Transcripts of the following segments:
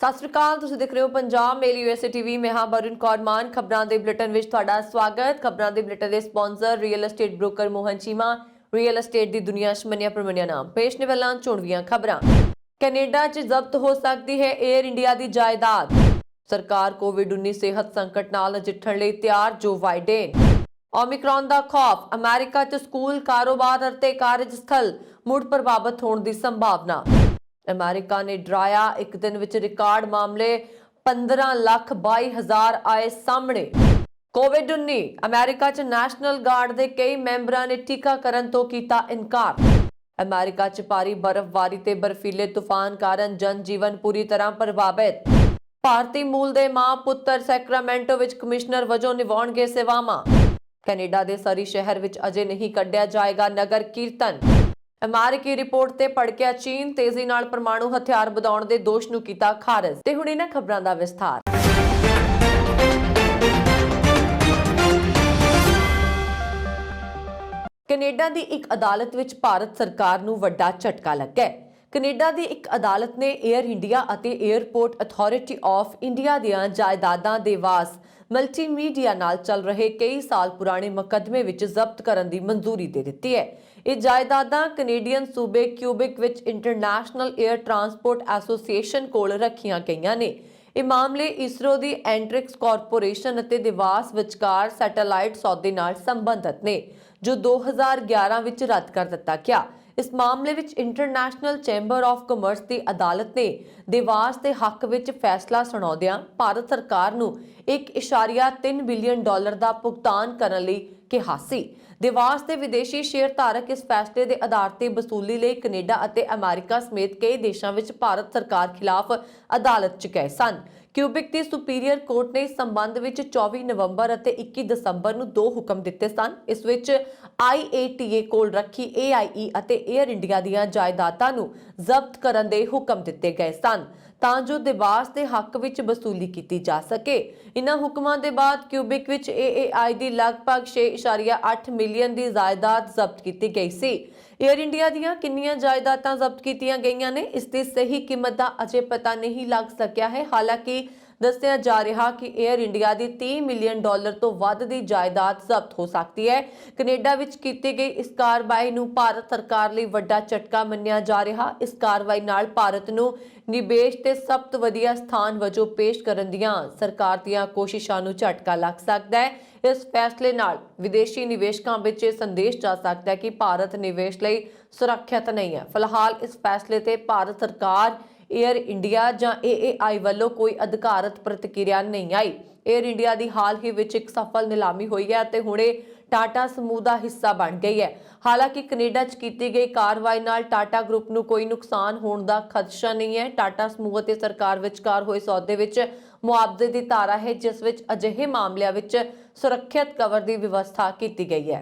ਸਤਿ ਸ਼੍ਰੀ ਅਕਾਲ। ਤੁਸੀਂ ਦੇਖ ਰਹੇ ਹੋ ਪੰਜਾਬ ਮੇਲ USA TV। ਮੈਂ ਹਾਂ ਬਰਨ ਕੌਰ ਮਾਨ। ਖਬਰਾਂ ਦੇ ਬੁਲੇਟਿਨ ਵਿੱਚ ਤੁਹਾਡਾ ਸਵਾਗਤ। ਖਬਰਾਂ ਦੇ ਬੁਲੇਟਿਨ ਦੇ sponsor real estate broker Mohan Cheema. Real estate ਦੀ ਦੁਨੀਆ 'ਚ ਮੰਨਿਆ ਪ੍ਰਮੰਨਿਆ ਨਾਮ। ਪੇਸ਼ ਨੇ ਪਹਿਲਾਂ ਚੋਣਵੀਆਂ ਖਬਰਾਂ। ਕੈਨੇਡਾ 'ਚ ਜ਼ਬਤ ਹੋ ਸਕਦੀ ਹੈ 에ਅਰ ਇੰਡੀਆ ਦੀ ਜਾਇਦਾਦ। ਸਰਕਾਰ ਕੋਵਿਡ-19 ਸਿਹਤ ਸੰਕਟ ਨਾਲ ਨਜਿੱਠਣ ਲਈ ਤਿਆਰ। ਜੋ ਬਾਈਡਨ। ओमिक्रॉन ਦਾ ਖੌਫ। ਅਮਰੀਕਾ 'ਚ ਸਕੂਲ, ਕਾਰੋਬਾਰ ਅਤੇ ਕਾਰਜ ਸਥਲ ਮੁੜ ਪ੍ਰਭਾਵਿਤ ਹੋਣ ਦੀ ਸੰਭਾਵਨਾ। अमेरिका ने डराया, एक दिन विच रिकॉर्ड मामले 15,22,000 आए सामने। कोविड-19 अमेरिका च नैशनल गार्ड के कई मैंबरां ने टीकाकरण तो कीता इनकार। अमेरिका च भारी बर्फबारी ते बर्फीले तूफान कारण जनजीवन पूरी तरह प्रभावित। भारतीय मूल दे मां पुत्तर सैक्रामेंटो विच कमिश्नर वजों निभाउणगे सेवावां। कैनेडा दे सरी शहर विच अजे नहीं कढिया जाएगा नगर कीर्तन। अमेरिकी रिपोर्ट ते भड़किया चीन। तेजी नाल परमाणु हथियार ਵਧਾਉਣ ਦੇ ਦੋਸ਼ ਨੂੰ ਕੀਤਾ ਖਾਰਜ। ਤੇ ਹੁਣ ਇਹਨਾਂ ਖਬਰਾਂ ਦਾ ਵਿਸਥਾਰ। ਕੈਨੇਡਾ ਦੀ ਇੱਕ ਅਦਾਲਤ ਵਿੱਚ ਭਾਰਤ ਸਰਕਾਰ ਨੂੰ ਵੱਡਾ ਝਟਕਾ ਲੱਗਾ ਹੈ। ਕੈਨੇਡਾ ਦੀ ਇੱਕ ਅਦਾਲਤ ਨੇ 에ਅਰ ਇੰਡੀਆ ਅਤੇ 에ਅਰਪੋਰਟ ਅਥਾਰਟੀ ਆਫ ਇੰਡੀਆ ਦੀਆਂ ਜਾਇਦਾਦਾਂ ਦੇ ਵਾਸ ਮਲਟੀਮੀਡੀਆ ਨਾਲ ਚੱਲ ਰਹੇ ਕਈ ਸਾਲ ਪੁਰਾਣੇ ਮੁਕੱਦਮੇ ਵਿੱਚ ਜ਼ਬਤ ਕਰਨ ਦੀ ਮਨਜ਼ੂਰੀ ਦੇ ਦਿੱਤੀ ਹੈ। ਇਹ ਜਾਇਦਾਦਾਂ ਕੈਨੇਡੀਅਨ ਸੂਬੇ ਕਿਊਬਿਕ ਵਿੱਚ ਇੰਟਰਨੈਸ਼ਨਲ 에ਅਰ ਟਰਾਂਸਪੋਰਟ ਐਸੋਸੀਏਸ਼ਨ ਕੋਲ ਰੱਖੀਆਂ ਗਈਆਂ ਨੇ। ਇਹ ਮਾਮਲੇ ਇਸਰੋ ਦੀ ਐਂਟਰਿਕਸ ਕਾਰਪੋਰੇਸ਼ਨ ਅਤੇ ਦਿਵਾਸ ਵਿਚਕਾਰ ਸੈਟੇਲਾਈਟ ਸੌਦੇ ਨਾਲ ਸੰਬੰਧਿਤ ਨੇ, ਜੋ 2011 ਵਿੱਚ ਰੱਦ ਕਰ ਦਿੱਤਾ ਗਿਆ। ਇਸ ਮਾਮਲੇ ਵਿੱਚ ਇੰਟਰਨੈਸ਼ਨਲ ਚੈਂਬਰ ਆਫ ਕਾਮਰਸ ਦੀ ਅਦਾਲਤ ਨੇ ਦਿਵਾਸ ਦੇ ਹੱਕ ਵਿੱਚ ਫੈਸਲਾ ਸੁਣਾਉਂਦਿਆਂ ਭਾਰਤ ਸਰਕਾਰ ਨੂੰ $1.3 ਬਿਲੀਅਨ ਦਾ ਭੁਗਤਾਨ ਕਰਨ ਲਈ ਕਿਹਾ ਸੀ। ਦਿਵਾਸ ਦੇ ਵਿਦੇਸ਼ੀ ਸ਼ੇਅਰ ਧਾਰਕ ਇਸ ਫੈਸਲੇ ਦੇ ਆਧਾਰ ਤੇ ਵਸੂਲੀ ਲਈ ਕੈਨੇਡਾ ਅਤੇ ਅਮਰੀਕਾ ਸਮੇਤ ਕਈ ਦੇਸ਼ਾਂ ਵਿੱਚ ਭਾਰਤ ਸਰਕਾਰ ਖਿਲਾਫ ਅਦਾਲਤ 'ਚ ਗਏ ਸਨ। ਕਿਊਬਿਕ ਦੀ ਸੁਪੀਰੀਅਰ ਕੋਰਟ ਨੇ ਇਸ ਸੰਬੰਧ ਵਿੱਚ 24 ਨਵੰਬਰ ਅਤੇ 21 ਦਸੰਬਰ ਨੂੰ 2 ਹੁਕਮ ਦਿੱਤੇ ਸਨ। ਇਸ ਵਿੱਚ IATA ਕੋਲ ਰੱਖੀ AIE ਅਤੇ 에ਅਰ ਇੰਡੀਆ ਦੀਆਂ ਜਾਇਦਾਦਾਂ ਨੂੰ ਜ਼ਬਤ ਕਰਨ ਦੇ ਹੁਕਮ ਦਿੱਤੇ ਗਏ ਸਨ ਤਾਂ ਜੋ ਦਿਵਾਸ ਦੇ ਹੱਕ ਵਿੱਚ ਵਸੂਲੀ ਕੀਤੀ ਜਾ ਸਕੇ। ਇਨ੍ਹਾਂ ਹੁਕਮਾਂ ਦੇ ਬਾਅਦ ਕਿਊਬਿਕ ਵਿੱਚ AAI ਦੀ ਲਗਭਗ 6.8 ਮਿਲੀਅਨ ਦੀ ਜਾਇਦਾਦ ਜ਼ਬਤ ਕੀਤੀ ਗਈ ਸੀ। 에ਅਰ ਇੰਡੀਆ ਦੀਆਂ ਕਿੰਨੀਆਂ ਜਾਇਦਾਦਾਂ ਜ਼ਬਤ ਕੀਤੀਆਂ ਗਈਆਂ ਨੇ, ਇਸ ਦੀ ਸਹੀ ਕੀਮਤ ਦਾ ਅਜੇ ਪਤਾ ਨਹੀਂ ਲੱਗ ਸਕਿਆ ਹੈ। ਹਾਲਾਂਕਿ ਦੱਸਿਆ ਜਾ ਰਿਹਾ ਕਿ 에ਅਰ ਇੰਡੀਆ ਦੀ $30 ਮਿਲੀਅਨ ਤੋਂ ਵੱਧ ਦੀ ਜਾਇਦਾਦ ਜ਼ਬਤ ਹੋ ਸਕਦੀ ਹੈ। ਕੈਨੇਡਾ ਵਿੱਚ ਕੀਤੀ ਗਈ ਇਸ ਕਾਰਵਾਈ ਨੂੰ ਭਾਰਤ ਸਰਕਾਰ ਲਈ ਵੱਡਾ ਝਟਕਾ ਮੰਨਿਆ ਜਾ ਰਿਹਾ। ਇਸ ਕਾਰਵਾਈ ਨਾਲ ਭਾਰਤ ਨੂੰ ਨਿਵੇਸ਼ ਤੇ ਸਭ ਤੋਂ ਵਧੀਆ ਸਥਾਨ ਵਜੋਂ ਪੇਸ਼ ਕਰਨ ਦੀਆਂ ਸਰਕਾਰ ਦੀਆਂ ਕੋਸ਼ਿਸ਼ਾਂ ਨੂੰ ਝਟਕਾ ਲੱਗ ਸਕਦਾ ਹੈ। ਇਸ ਫੈਸਲੇ ਨਾਲ ਵਿਦੇਸ਼ੀ ਨਿਵੇਸ਼ਕਾਂ ਵਿੱਚ ਇਹ ਸੰਦੇਸ਼ ਜਾ ਸਕਦਾ ਹੈ ਕਿ ਭਾਰਤ ਨਿਵੇਸ਼ ਲਈ ਸੁਰੱਖਿਅਤ ਨਹੀਂ ਹੈ। ਫਿਲਹਾਲ ਇਸ ਫੈਸਲੇ ਤੇ ਭਾਰਤ ਸਰਕਾਰ, 에ਅਰ ਇੰਡੀਆ ਜਾਂ AAI ਵੱਲੋਂ ਕੋਈ ਅਧਿਕਾਰਤ ਪ੍ਰਤੀਕਿਰਿਆ ਨਹੀਂ ਆਈ। 에ਅਰ ਇੰਡੀਆ ਦੀ ਹਾਲ ਹੀ ਵਿੱਚ ਇੱਕ ਸਫਲ ਨਿਲਾਮੀ ਹੋਈ ਹੈ ਅਤੇ ਹੁਣੇ ਟਾਟਾ ਸਮੂਹ ਦਾ ਹਿੱਸਾ ਬਣ ਗਈ ਹੈ। ਹਾਲਾਂਕਿ ਕੈਨੇਡਾ 'ਚ ਕੀਤੀ ਗਈ ਕਾਰਵਾਈ ਨਾਲ ਟਾਟਾ ਗਰੁੱਪ ਨੂੰ ਕੋਈ ਨੁਕਸਾਨ ਹੋਣ ਦਾ ਖਦਸ਼ਾ ਨਹੀਂ ਹੈ। ਟਾਟਾ ਸਮੂਹ ਅਤੇ ਸਰਕਾਰ ਵਿਚਕਾਰ ਹੋਏ ਸੌਦੇ ਵਿੱਚ ਮੁਆਵਜ਼ੇ ਦੀ ਧਾਰਾ ਹੈ, ਜਿਸ ਵਿੱਚ ਅਜਿਹੇ ਮਾਮਲਿਆਂ ਵਿੱਚ ਸੁਰੱਖਿਅਤ ਕਵਰ ਦੀ ਵਿਵਸਥਾ ਕੀਤੀ ਗਈ ਹੈ।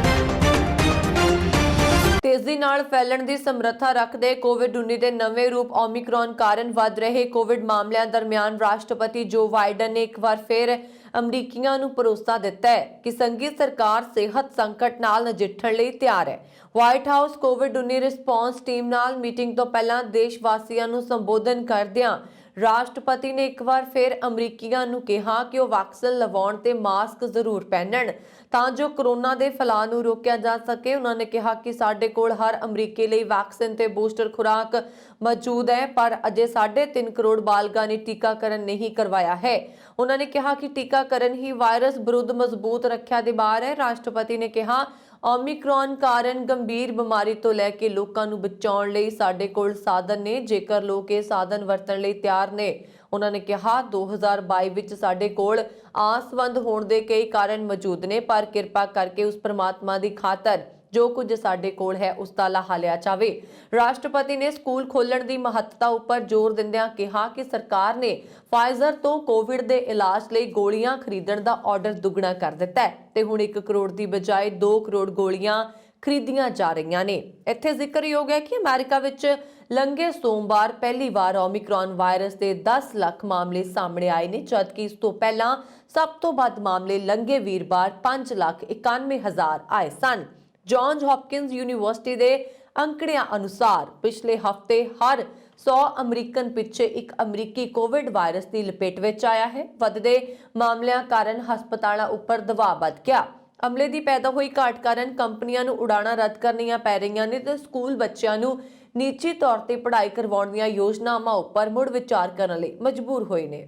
ਤੇਜ਼ੀ ਨਾਲ ਫੈਲਣ ਦੀ ਸਮਰੱਥਾ ਰੱਖਦੇ ਕੋਵਿਡ-19 ਦੇ ਨਵੇਂ ਰੂਪ ਓਮਿਕਰੌਨ ਕਾਰਨ ਵੱਧ ਰਹੇ ਕੋਵਿਡ ਮਾਮਲਿਆਂ ਦਰਮਿਆਨ ਰਾਸ਼ਟਰਪਤੀ ਜੋ ਬਾਈਡਨ ਨੇ ਇੱਕ ਵਾਰ ਫਿਰ ਅਮਰੀਕੀਆਂ ਨੂੰ ਭਰੋਸਾ ਦਿੱਤਾ ਹੈ ਕਿ ਸੰਘੀ ਸਰਕਾਰ ਸਿਹਤ ਸੰਕਟ ਨਾਲ ਨਜਿੱਠਣ ਲਈ ਤਿਆਰ ਹੈ। ਵਾਈਟ ਹਾਊਸ ਕੋਵਿਡ-19 ਰਿਸਪੌਂਸ ਟੀਮ ਨਾਲ ਮੀਟਿੰਗ ਤੋਂ ਪਹਿਲਾਂ ਦੇਸ਼ ਵਾਸੀਆਂ ਨੂੰ ਸੰਬੋਧਨ ਕਰਦਿਆਂ ਰਾਸ਼ਟਰਪਤੀ ਨੇ ਇੱਕ ਵਾਰ ਫਿਰ ਅਮਰੀਕੀਆਂ ਨੂੰ ਕਿਹਾ ਕਿ ਉਹ ਵੈਕਸੀਨ ਲਵਾਉਣ ਤੇ ਮਾਸਕ ਜ਼ਰੂਰ ਪਹਿਨਣ ਤਾਂ ਜੋ ਕੋਰੋਨਾ ਦੇ ਫੈਲਾਅ ਨੂੰ ਰੋਕਿਆ ਜਾ ਸਕੇ। ਉਹਨਾਂ ਨੇ ਕਿਹਾ ਕਿ ਸਾਡੇ ਕੋਲ ਹਰ ਅਮਰੀਕੀ ਲਈ ਵੈਕਸੀਨ ਤੇ ਬੂਸਟਰ ਖੁਰਾਕ ਮੌਜੂਦ ਹੈ, ਪਰ ਅਜੇ 3.5 ਕਰੋੜ ਬਾਲਗਾਂ ਨੇ ਟੀਕਾਕਰਨ ਨਹੀਂ ਕਰਵਾਇਆ ਹੈ। ਉਹਨਾਂ ਨੇ ਕਿਹਾ ਕਿ ਟੀਕਾਕਰਨ ਹੀ ਵਾਇਰਸ ਵਿਰੁੱਧ ਮਜ਼ਬੂਤ ਰੱਖਿਆ ਦੇ ਬਾਹਰ ਹੈ। ਰਾਸ਼ਟਰਪਤੀ ਨੇ ਕਿਹਾ ਓਮਿਕਰੌਨ ਕਾਰਨ ਗੰਭੀਰ ਬਿਮਾਰੀ ਤੋਂ ਲੈ ਕੇ ਲੋਕਾਂ ਨੂੰ ਬਚਾਉਣ ਲਈ ਸਾਡੇ ਕੋਲ ਸਾਧਨ ਨੇ, ਜੇਕਰ ਲੋਕ ਇਹ ਸਾਧਨ ਵਰਤਣ ਲਈ ਤਿਆਰ ਨੇ। ਉਹਨਾਂ ਨੇ ਕਿਹਾ 2022 ਵਿੱਚ ਸਾਡੇ ਕੋਲ ਆਸਵੰਦ ਹੋਣ ਦੇ ਕਈ ਕਾਰਨ ਮੌਜੂਦ ਨੇ, ਪਰ ਕਿਰਪਾ ਕਰਕੇ ਉਸ ਪਰਮਾਤਮਾ ਦੀ ਖਾਤਰ ਜੋ ਕੁਝ ਸਾਡੇ ਕੋਲ ਹੈ ਉਸ ਦਾ ਲਾਹਾ ਲਿਆ ਜਾਵੇ। ਰਾਸ਼ਟਰਪਤੀ ਨੇ ਸਕੂਲ ਖੋਲ੍ਹਣ ਦੀ ਮਹੱਤਤਾ ਉੱਪਰ ਜ਼ੋਰ ਦਿੰਦਿਆਂ ਕਿਹਾ ਕਿ ਸਰਕਾਰ ਨੇ ਫਾਈਜ਼ਰ ਤੋਂ ਕੋਵਿਡ ਦੇ ਇਲਾਜ ਲਈ ਗੋਲੀਆਂ ਖਰੀਦਣ ਦਾ ਆਰਡਰ ਦੁੱਗਣਾ ਕਰ ਦਿੱਤਾ ਹੈ ਤੇ ਹੁਣ 1 ਕਰੋੜ ਦੀ ਬਜਾਏ 2 ਕਰੋੜ ਗੋਲੀਆਂ ਖਰੀਦੀਆਂ ਜਾ ਰਹੀਆਂ ਨੇ। ਇੱਥੇ ਜ਼ਿਕਰਯੋਗ ਹੈ ਕਿ ਅਮਰੀਕਾ ਵਿੱਚ ਲੰਘੇ ਸੋਮਵਾਰ ਪਹਿਲੀ ਵਾਰ ਓਮਿਕਰੌਨ ਵਾਇਰਸ ਦੇ 10 ਲੱਖ ਮਾਮਲੇ ਸਾਹਮਣੇ ਆਏ ਨੇ, ਜਦਕਿ ਇਸ ਤੋਂ ਪਹਿਲਾਂ ਸਭ ਤੋਂ ਵੱਧ ਮਾਮਲੇ ਲੰਘੇ ਵੀਰਵਾਰ 5,91,000 ਆਏ ਸਨ। ਜੌਨਸ ਹੌਪਕਿੰਸ ਯੂਨੀਵਰਸਿਟੀ ਦੇ ਅੰਕੜਿਆਂ ਅਨੁਸਾਰ ਪਿਛਲੇ ਹਫ਼ਤੇ ਹਰ 100 ਅਮਰੀਕਨ ਪਿੱਛੇ ਇੱਕ ਅਮਰੀਕੀ ਕੋਵਿਡ ਵਾਇਰਸ ਦੀ ਲਪੇਟ ਵਿੱਚ ਆਇਆ ਹੈ। ਵੱਧਦੇ ਮਾਮਲਿਆਂ ਕਾਰਨ ਹਸਪਤਾਲਾਂ ਉੱਪਰ ਦਬਾਅ ਵੱਧ ਗਿਆ। ਅਮਲੇ ਦੀ ਪੈਦਾ ਹੋਈ ਘਾਟ ਕਾਰਨ ਕੰਪਨੀਆਂ ਨੂੰ ਉਡਾਣਾਂ ਰੱਦ ਕਰਨੀਆਂ ਪੈ ਰਹੀਆਂ ਨੇ ਤੇ ਸਕੂਲ ਬੱਚਿਆਂ ਨੂੰ ਨਿੱਜੀ ਤੌਰ ਤੇ ਪੜ੍ਹਾਈ ਕਰਵਾਉਣ ਦੀਆਂ ਯੋਜਨਾਵਾਂ ਉੱਪਰ ਮੁੜ ਵਿਚਾਰ ਕਰਨ ਲਈ ਮਜਬੂਰ ਹੋਏ ਨੇ।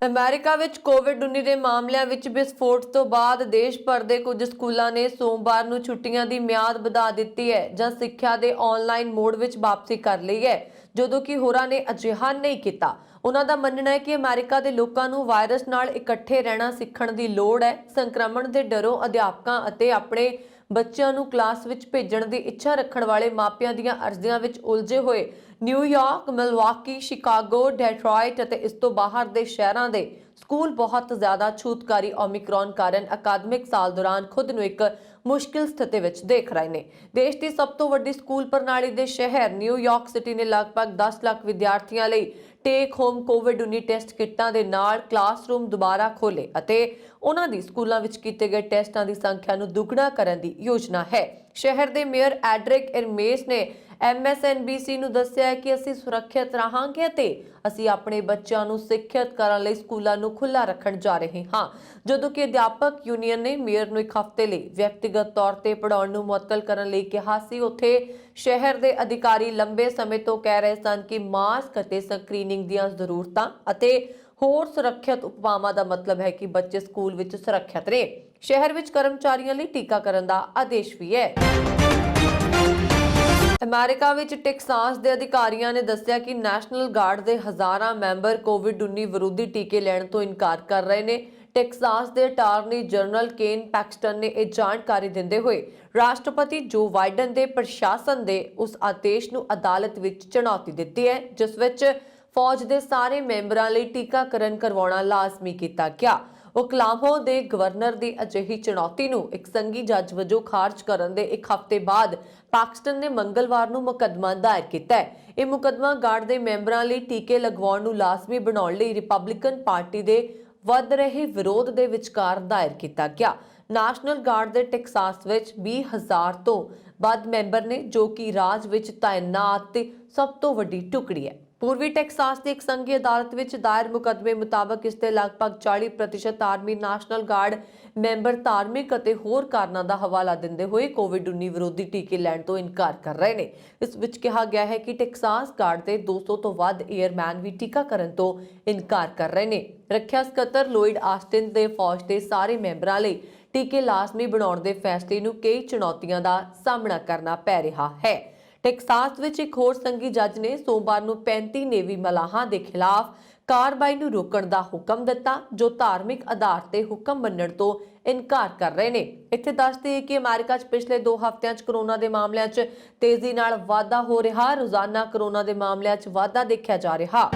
ਅਮਰੀਕਾ ਵਿੱਚ ਕੋਵਿਡ-19 ਦੇ ਮਾਮਲਿਆਂ ਵਿੱਚ ਵਿਸਫੋਟ ਤੋਂ ਬਾਅਦ ਦੇਸ਼ ਭਰ ਦੇ ਕੁਝ ਸਕੂਲਾਂ ਨੇ ਸੋਮਵਾਰ ਨੂੰ ਛੁੱਟੀਆਂ ਦੀ ਮਿਆਦ ਵਧਾ ਦਿੱਤੀ ਹੈ ਜਾਂ ਸਿੱਖਿਆ ਦੇ ਆਨਲਾਈਨ ਮੋਡ ਵਿੱਚ ਵਾਪਸੀ ਕਰ ਲਈ ਹੈ, ਜਦੋਂ ਕਿ ਹੋਰਾਂ ਨੇ ਅਜਿਹਾ ਨਹੀਂ ਕੀਤਾ। ਉਹਨਾਂ ਦਾ ਮੰਨਣਾ ਹੈ ਕਿ ਅਮਰੀਕਾ ਦੇ ਲੋਕਾਂ ਨੂੰ ਵਾਇਰਸ ਨਾਲ ਇਕੱਠੇ ਰਹਿਣਾ ਸਿੱਖਣ ਦੀ ਲੋੜ ਹੈ। ਸੰਕਰਮਣ ਦੇ ਡਰੋਂ ਅਧਿਆਪਕਾਂ ਅਤੇ ਆਪਣੇ ਬੱਚਿਆਂ ਨੂੰ ਕਲਾਸ ਵਿੱਚ ਭੇਜਣ ਦੀ ਇੱਛਾ ਰੱਖਣ ਵਾਲੇ ਮਾਪਿਆਂ ਦੀਆਂ ਅਰਜ਼ੀਆਂ ਵਿੱਚ ਉਲਝੇ ਹੋਏ ਨਿਊਯਾਰਕ, ਮਿਲਵਾਕੀ, ਸ਼ਿਕਾਗੋ, ਡੈਟਰੋਇਟ ਅਤੇ ਇਸ ਤੋਂ ਬਾਹਰ ਦੇ ਸ਼ਹਿਰਾਂ ਦੇ ਸਕੂਲ ਬਹੁਤ ਜ਼ਿਆਦਾ ਛੂਤਕਾਰੀ ਓਮਿਕਰੋਨ ਕਾਰਨ ਅਕਾਦਮਿਕ ਸਾਲ ਦੌਰਾਨ ਖੁਦ ਨੂੰ ਇੱਕ ਮੁਸ਼ਕਿਲ ਸਥਿਤੀ ਵਿੱਚ ਦੇਖ ਰਹੇ ਨੇ। ਦੇਸ਼ ਦੀ ਸਭ ਤੋਂ ਵੱਡੀ ਸਕੂਲ ਪ੍ਰਣਾਲੀ ਦੇ ਸ਼ਹਿਰ ਨਿਊਯਾਰਕ ਸਿਟੀ ਨੇ ਲਗਭਗ 10 ਲੱਖ ਵਿਦਿਆਰਥੀਆਂ ਲਈ ਟੇਕ ਹੋਮ ਕੋਵਿਡ-19 ਟੈਸਟ ਕਿੱਟਾਂ ਦੇ ਨਾਲ ਕਲਾਸਰੂਮ ਦੁਬਾਰਾ ਖੋਲੇ ਅਤੇ ਉਹਨਾਂ ਦੀ ਸਕੂਲਾਂ ਵਿੱਚ ਕੀਤੇ ਗਏ ਟੈਸਟਾਂ ਦੀ ਸੰਖਿਆ ਨੂੰ ਦੁੱਗਣਾ ਕਰਨ ਦੀ ਯੋਜਨਾ ਹੈ। ਸ਼ਹਿਰ ਦੇ ਮੇਅਰ ਐਡਰਿਕ ਇਰਮੇਸ ਨੇ MSNBC ਨੂੰ ਦੱਸਿਆ ਕਿ ਅਸੀਂ ਸੁਰੱਖਿਅਤ ਰਹਾਂਗੇ ਅਤੇ ਅਸੀਂ ਆਪਣੇ ਬੱਚਿਆਂ ਨੂੰ ਸਿੱਖਿਅਤ ਕਰਨ ਲਈ ਸਕੂਲਾਂ ਨੂੰ ਖੁੱਲ੍ਹਾ ਰੱਖਣ ਜਾ ਰਹੇ ਹਾਂ, ਜਦੋਂ ਕਿ ਅਧਿਆਪਕ ਯੂਨੀਅਨ ਨੇ ਮੇਅਰ ਨੂੰ ਇੱਕ ਹਫ਼ਤੇ ਲਈ ਵਿਅਕਤੀਗਤ ਤੌਰ ਤੇ ਪੜ੍ਹਾਉਣ ਨੂੰ ਮੁਅੱਤਲ ਕਰਨ ਲਈ ਕਿਹਾ ਸੀ। ਉੱਥੇ ਸ਼ਹਿਰ ਦੇ ਅਧਿਕਾਰੀ ਲੰਬੇ ਸਮੇਂ ਤੋਂ ਕਹਿ ਰਹੇ ਸਨ ਕਿ ਮਾਸਕ ਅਤੇ ਸਕਰੀਨਿੰਗ ਦੀਆਂ ਜ਼ਰੂਰਤਾਂ ਅਤੇ ਹੋਰ ਸੁਰੱਖਿਅਤ ਉਪਾਵਾਂ ਦਾ ਮਤਲਬ ਹੈ ਕਿ ਬੱਚੇ ਸਕੂਲ ਵਿੱਚ ਸੁਰੱਖਿਅਤ ਨੇ। ਸ਼ਹਿਰ ਵਿੱਚ ਕਰਮਚਾਰੀਆਂ ਲਈ ਟੀਕਾਕਰਨ ਦਾ ਆਦੇਸ਼ ਵੀ ਹੈ। ਅਮਰੀਕਾ ਵਿੱਚ ਟੈਕਸਾਸ ਦੇ ਅਧਿਕਾਰੀਆਂ ਨੇ ਦੱਸਿਆ ਕਿ ਨੈਸ਼ਨਲ ਗਾਰਡ ਦੇ ਹਜ਼ਾਰਾਂ ਮੈਂਬਰ ਕੋਵਿਡ-19 ਵਿਰੋਧੀ ਟੀਕੇ ਲੈਣ ਤੋਂ ਇਨਕਾਰ ਕਰ ਰਹੇ ਨੇ। ਟੈਕਸਾਸ ਦੇ ਅਟਾਰਨੀ ਜਨਰਲ ਕੇਨ ਪੈਕਸਟਨ ਨੇ ਇਹ ਜਾਣਕਾਰੀ ਦਿੰਦੇ ਹੋਏ ਰਾਸ਼ਟਰਪਤੀ ਜੋ ਬਾਈਡਨ ਦੇ ਪ੍ਰਸ਼ਾਸਨ ਦੇ ਉਸ ਆਦੇਸ਼ ਨੂੰ ਅਦਾਲਤ ਵਿੱਚ ਚੁਣੌਤੀ ਦਿੱਤੀ ਹੈ, ਜਿਸ ਵਿੱਚ ਫੌਜ ਦੇ ਸਾਰੇ ਮੈਂਬਰਾਂ ਲਈ ਟੀਕਾਕਰਨ ਕਰਵਾਉਣਾ ਲਾਜ਼ਮੀ ਕੀਤਾ ਗਿਆ। ਓਕਲਾਹੋਮਾ ਦੇ ਗਵਰਨਰ ਦੀ ਅਜਿਹੀ ਚੁਣੌਤੀ ਨੂੰ ਇੱਕ ਸੰਘੀ ਜੱਜ ਵਜੋਂ ਖਾਰਜ ਕਰਨ ਦੇ ਇੱਕ ਹਫ਼ਤੇ ਬਾਅਦ ਪਾਕਿਸਤਾਨ ਨੇ ਮੰਗਲਵਾਰ ਨੂੰ ਮੁਕੱਦਮਾ ਦਾਇਰ ਕੀਤਾ ਹੈ। ਇਹ ਮੁਕੱਦਮਾ ਗਾਰਡ ਦੇ ਮੈਂਬਰਾਂ ਲਈ ਟੀਕੇ ਲਗਵਾਉਣ ਨੂੰ ਲਾਜ਼ਮੀ ਬਣਾਉਣ ਲਈ ਰਿਪਬਲਿਕਨ ਪਾਰਟੀ ਦੇ ਵੱਧ ਰਹੇ ਵਿਰੋਧ ਦੇ ਵਿਚਕਾਰ ਦਾਇਰ ਕੀਤਾ ਗਿਆ। ਨੈਸ਼ਨਲ ਗਾਰਡ ਦੇ ਟੈਕਸਾਸ ਵਿੱਚ 20,000 ਤੋਂ ਵੱਧ ਮੈਂਬਰ ਨੇ, ਜੋ ਕਿ ਰਾਜ ਵਿੱਚ ਤਾਇਨਾਤ ਸਭ ਤੋਂ ਵੱਡੀ ਟੁਕੜੀ ਹੈ। ਪੂਰਬੀ ਟੈਕਸਾਸ ਦੀ ਇੱਕ ਸੰਘੀ ਅਦਾਲਤ ਵਿੱਚ ਦਾਇਰ ਮੁਕੱਦਮੇ ਮੁਤਾਬਕ ਇਸ ਦੇ ਲਗਭਗ 40% ਆਰਮੀ ਨੈਸ਼ਨਲ ਗਾਰਡ ਮੈਂਬਰ ਧਾਰਮਿਕ ਅਤੇ ਹੋਰ ਕਾਰਨਾਂ ਦਾ ਹਵਾਲਾ ਦਿੰਦੇ ਹੋਏ ਕੋਵਿਡ-19 ਵਿਰੋਧੀ ਟੀਕੇ ਲੈਣ ਤੋਂ ਇਨਕਾਰ ਕਰ ਰਹੇ ਨੇ। ਇਸ ਵਿੱਚ ਕਿਹਾ ਗਿਆ ਹੈ ਕਿ ਟੈਕਸਾਸ ਗਾਰਡ ਦੇ 200 ਤੋਂ ਵੱਧ ਏਅਰਮੈਨ ਵੀ ਟੀਕਾਕਰਨ ਤੋਂ ਇਨਕਾਰ ਕਰ ਰਹੇ ਨੇ। ਰੱਖਿਆ ਸਕੱਤਰ ਲੋਇਡ ਆਸਟਿਨ ਦੇ ਫੌਜ ਦੇ ਸਾਰੇ ਮੈਂਬਰਾਂ ਲਈ ਟੀਕੇ ਲਾਜ਼ਮੀ ਬਣਾਉਣ ਦੇ ਫੈਸਲੇ ਨੂੰ ਕਈ ਚੁਣੌਤੀਆਂ ਦਾ ਸਾਹਮਣਾ ਕਰਨਾ ਪੈ ਰਿਹਾ ਹੈ। ਟੈਕਸਾਸ ਵਿੱਚ ਇੱਕ ਹੋਰ ਸੰਘੀ ਜੱਜ ਨੇ ਸੋਮਵਾਰ ਨੂੰ 35 ਨੇਵੀ ਮਲਾਹਾਂ ਦੇ ਖਿਲਾਫ ਕਾਰਵਾਈ ਨੂੰ ਰੋਕਣ ਦਾ ਹੁਕਮ ਦਿੱਤਾ, ਜੋ ਧਾਰਮਿਕ ਆਧਾਰ ਤੇ ਹੁਕਮ ਮੰਨਣ ਤੋਂ ਇਨਕਾਰ ਕਰ ਰਹੇ ਨੇ। ਇੱਥੇ ਦੱਸਦੇ ਹੈ ਕਿ ਅਮਰੀਕਾ 'ਚ ਪਿਛਲੇ 2 ਹਫ਼ਤਿਆਂ 'ਚ ਕੋਰੋਨਾ ਦੇ ਮਾਮਲਿਆਂ 'ਚ ਤੇਜ਼ੀ ਨਾਲ ਵਾਧਾ ਹੋ ਰਿਹਾ। ਰੋਜ਼ਾਨਾ ਕੋਰੋਨਾ ਦੇ ਮਾਮਲਿਆਂ 'ਚ ਵਾਧਾ ਦੇਖਿਆ ਜਾ ਰਿਹਾ।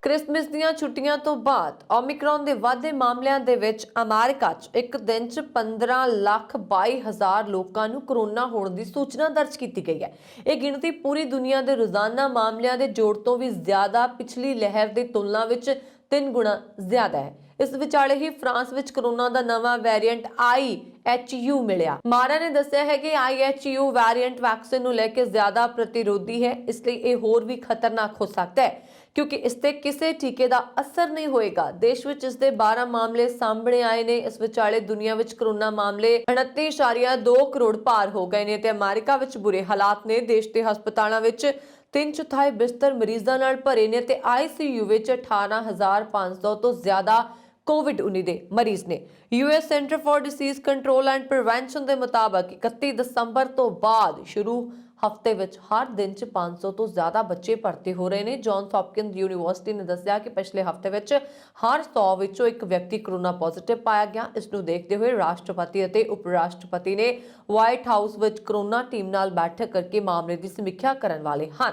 ਕ੍ਰਿਸਮਸ ਦੀਆਂ ਛੁੱਟੀਆਂ ਤੋਂ ਬਾਅਦ ਓਮਿਕਰੋਨ ਦੇ ਵਾਧੇ ਮਾਮਲਿਆਂ ਦੇ ਵਿੱਚ ਅਮਰੀਕਾ 'ਚ ਇੱਕ ਦਿਨ 'ਚ 15,22,000 ਲੋਕਾਂ ਨੂੰ ਕੋਰੋਨਾ ਹੋਣ ਦੀ ਸੂਚਨਾ ਦਰਜ ਕੀਤੀ ਗਈ ਹੈ। ਇਹ ਗਿਣਤੀ ਪੂਰੀ ਦੁਨੀਆ ਦੇ ਰੋਜ਼ਾਨਾ ਮਾਮਲਿਆਂ ਦੇ ਜੋੜ ਤੋਂ ਵੀ ਜ਼ਿਆਦਾ ਪਿਛਲੀ ਲਹਿਰ ਦੀ ਤੁਲਨਾ ਵਿੱਚ 3 ਗੁਣਾ ਜ਼ਿਆਦਾ ਹੈ। ਇਸ ਵਿਚਾਲੇ ਹੀ ਫਰਾਂਸ ਵਿੱਚ ਕੋਰੋਨਾ ਦਾ ਨਵਾਂ ਵੇਰੀਐਂਟ IHU ਮਿਲਿਆ। ਮਾਰਾ ਨੇ ਦੱਸਿਆ ਹੈ ਕਿ IHU ਵੇਰੀਐਂਟ ਵੈਕਸੀਨ ਨੂੰ ਲੈ ਕੇ ਜ਼ਿਆਦਾ ਪ੍ਰਤੀਰੋਧੀ ਹੈ, ਇਸ ਲਈ ਇਹ ਹੋਰ ਵੀ ਖਤਰਨਾਕ ਹੋ ਸਕਦਾ ਹੈ ਕਿਉਂਕਿ ਇਸ ਤੇ ਕਿਸੇ ਟੀਕੇ ਦਾ ਅਸਰ ਨਹੀਂ ਹੋਏਗਾ। ਦੇਸ਼ ਵਿੱਚ ਇਸ ਦੇ 12 ਮਾਮਲੇ ਸਾਹਮਣੇ ਆਏ ਨੇ। ਇਸ ਵਿਚਾਲੇ ਦੁਨੀਆ ਵਿੱਚ ਕੋਰੋਨਾ ਮਾਮਲੇ 29.2 ਕਰੋੜ ਪਾਰ ਹੋ ਗਏ ਨੇ ਤੇ ਅਮਰੀਕਾ ਵਿੱਚ ਬੁਰੇ ਹਾਲਾਤ ਨੇ। ਦੇਸ਼ ਦੇ ਹਸਪਤਾਲਾਂ ਵਿੱਚ 3/4 ਬਿਸਤਰ ਮਰੀਜ਼ਾਂ ਨਾਲ ਭਰੇ ਨੇ ਤੇ ICU ਵਿੱਚ 18,500 ਤੋਂ ਜ਼ਿਆਦਾ ਕੋਵਿਡ-19 ਦੇ ਮਰੀਜ਼ ਨੇ। US centre for disease control and prevention ਦੇ ਮੁਤਾਬਕ 31 ਦਸੰਬਰ ਤੋਂ ਬਾਅਦ ਸ਼ੁਰੂ ਹਫ਼ਤੇ ਵਿੱਚ ਹਰ ਦਿਨ 'ਚ 500 ਤੋਂ ਜ਼ਿਆਦਾ ਬੱਚੇ ਭਰਤੀ ਹੋ ਰਹੇ ਨੇ। ਜੌਨਸ ਹੌਪਕਿੰਸ ਯੂਨੀਵਰਸਿਟੀ ਨੇ ਦੱਸਿਆ ਕਿ ਪਿਛਲੇ ਹਫ਼ਤੇ ਵਿੱਚ ਹਰ 100 ਵਿੱਚੋਂ ਇੱਕ ਵਿਅਕਤੀ ਕੋਰੋਨਾ ਪੋਜ਼ਿਟਿਵ ਪਾਇਆ ਗਿਆ। ਇਸ ਨੂੰ ਦੇਖਦੇ ਹੋਏ ਰਾਸ਼ਟਰਪਤੀ ਅਤੇ ਉਪ ਰਾਸ਼ਟਰਪਤੀ ਨੇ ਵਾਈਟ ਹਾਊਸ ਵਿੱਚ ਕੋਰੋਨਾ ਟੀਮ ਨਾਲ ਬੈਠਕ ਕਰਕੇ ਮਾਮਲੇ ਦੀ ਸਮੀਖਿਆ ਕਰਨ ਵਾਲੇ ਹਨ।